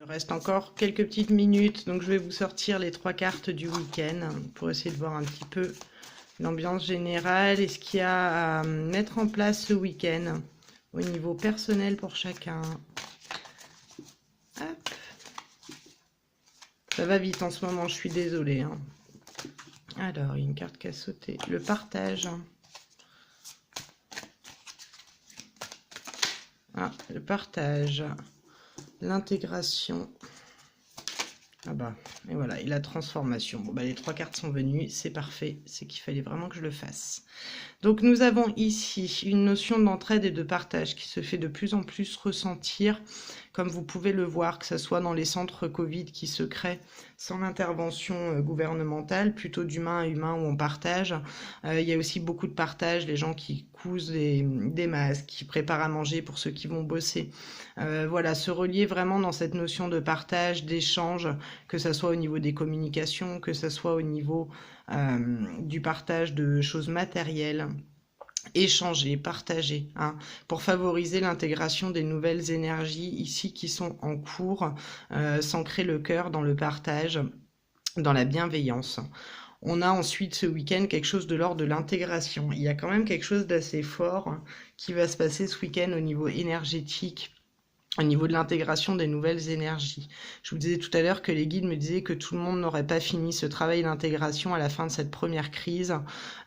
Il reste encore quelques petites minutes, donc je vais vous sortir les 3 cartes du week-end pour essayer de voir un petit peu l'ambiance générale et ce qu'il y a à mettre en place ce week-end au niveau personnel pour chacun. Hop. Ça va vite en ce moment, je suis désolée. Alors, il y a une carte qui a sauté. Le partage. Ah, le partage. L'intégration. Ah bah, et voilà, et la transformation. Bon bah les 3 cartes sont venues, c'est parfait, c'est qu'il fallait vraiment que je le fasse. Donc nous avons ici une notion d'entraide et de partage qui se fait de plus en plus ressentir, comme vous pouvez le voir, que ce soit dans les centres Covid qui se créent sans l'intervention gouvernementale, plutôt d'humain à humain où on partage. Il y a aussi beaucoup de partage, les gens qui cousent des masques, qui préparent à manger pour ceux qui vont bosser. Voilà, se relier vraiment dans cette notion de partage, d'échange, que ce soit au niveau des communications, que ce soit au niveau du partage de choses matérielles, échanger, partager, pour favoriser l'intégration des nouvelles énergies ici qui sont en cours, s'ancrer le cœur dans le partage, dans la bienveillance. On a ensuite ce week-end quelque chose de l'ordre de l'intégration. Il y a quand même quelque chose d'assez fort qui va se passer ce week-end au niveau énergétique, au niveau de l'intégration des nouvelles énergies. Je vous disais tout à l'heure que les guides me disaient que tout le monde n'aurait pas fini ce travail d'intégration à la fin de cette première crise,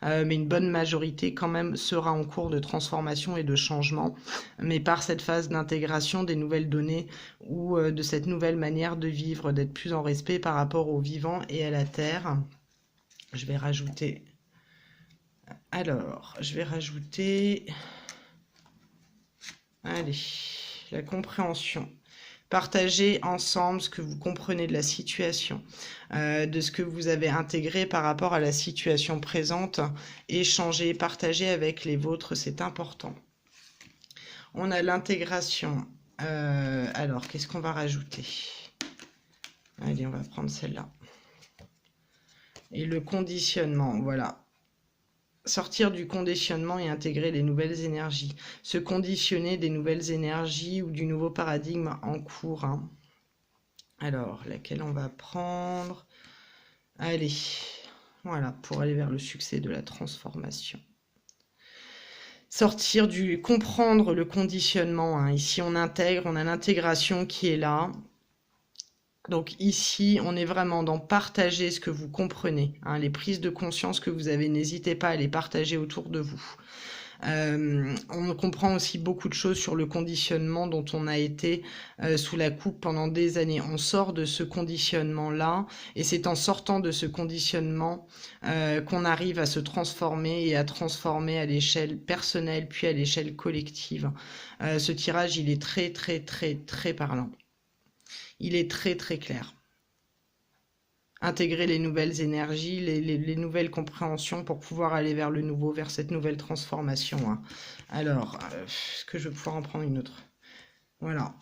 mais une bonne majorité quand même sera en cours de transformation et de changement, mais par cette phase d'intégration des nouvelles données ou de cette nouvelle manière de vivre, d'être plus en respect par rapport au vivant et à la terre. Je vais rajouter... Alors, je vais rajouter... Allez... La compréhension. Partagez ensemble ce que vous comprenez de la situation, de ce que vous avez intégré par rapport à la situation présente. Échanger, partager avec les vôtres, c'est important. On a l'intégration. Alors, qu'est-ce qu'on va rajouter? Allez, on va prendre celle-là. Et le conditionnement, voilà. Sortir du conditionnement et intégrer les nouvelles énergies. Se conditionner des nouvelles énergies ou du nouveau paradigme en cours. Alors, laquelle on va prendre? Allez, voilà, pour aller vers le succès de la transformation. Sortir du... comprendre le conditionnement. Ici, on intègre, on a l'intégration qui est là. Donc ici, on est vraiment dans partager ce que vous comprenez. Les prises de conscience que vous avez, n'hésitez pas à les partager autour de vous. On comprend aussi beaucoup de choses sur le conditionnement dont on a été sous la coupe pendant des années. On sort de ce conditionnement-là et c'est en sortant de ce conditionnement qu'on arrive à se transformer et à transformer à l'échelle personnelle puis à l'échelle collective. Ce tirage, il est très, très, très, très parlant. Il est très très clair. Intégrer les nouvelles énergies, les nouvelles compréhensions pour pouvoir aller vers le nouveau, vers cette nouvelle transformation. Alors, est-ce que je vais pouvoir en prendre une autre? Voilà.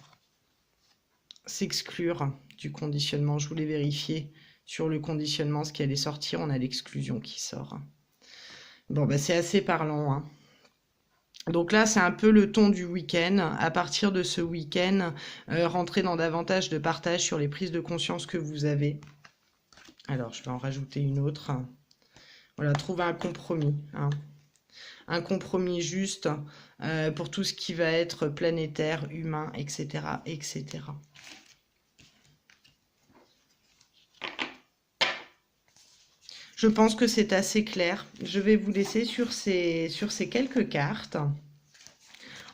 S'exclure du conditionnement. Je voulais vérifier sur le conditionnement ce qui allait sortir. On a l'exclusion qui sort. Bon, bah, c'est assez parlant. Donc là, c'est un peu le ton du week-end. À partir de ce week-end, rentrez dans davantage de partage sur les prises de conscience que vous avez. Alors, je vais en rajouter une autre. Voilà, trouver un compromis. Un compromis juste pour tout ce qui va être planétaire, humain, etc., etc. Je pense que c'est assez clair. Je vais vous laisser sur ces quelques cartes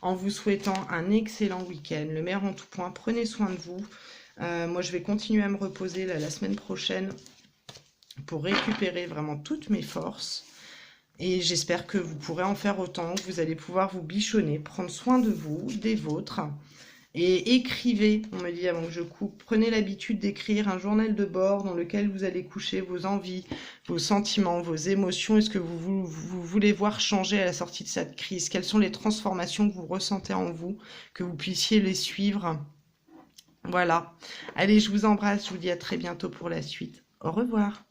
en vous souhaitant un excellent week-end. Le meilleur en tout point. Prenez soin de vous. Moi, je vais continuer à me reposer la semaine prochaine pour récupérer vraiment toutes mes forces. Et j'espère que vous pourrez en faire autant, que vous allez pouvoir vous bichonner, prendre soin de vous, des vôtres. Et écrivez, on me dit avant que je coupe, prenez l'habitude d'écrire un journal de bord dans lequel vous allez coucher vos envies, vos sentiments, vos émotions, et ce que vous voulez voir changer à la sortie de cette crise. Quelles sont les transformations que vous ressentez en vous, que vous puissiez les suivre. Voilà. Allez, je vous embrasse, je vous dis à très bientôt pour la suite. Au revoir.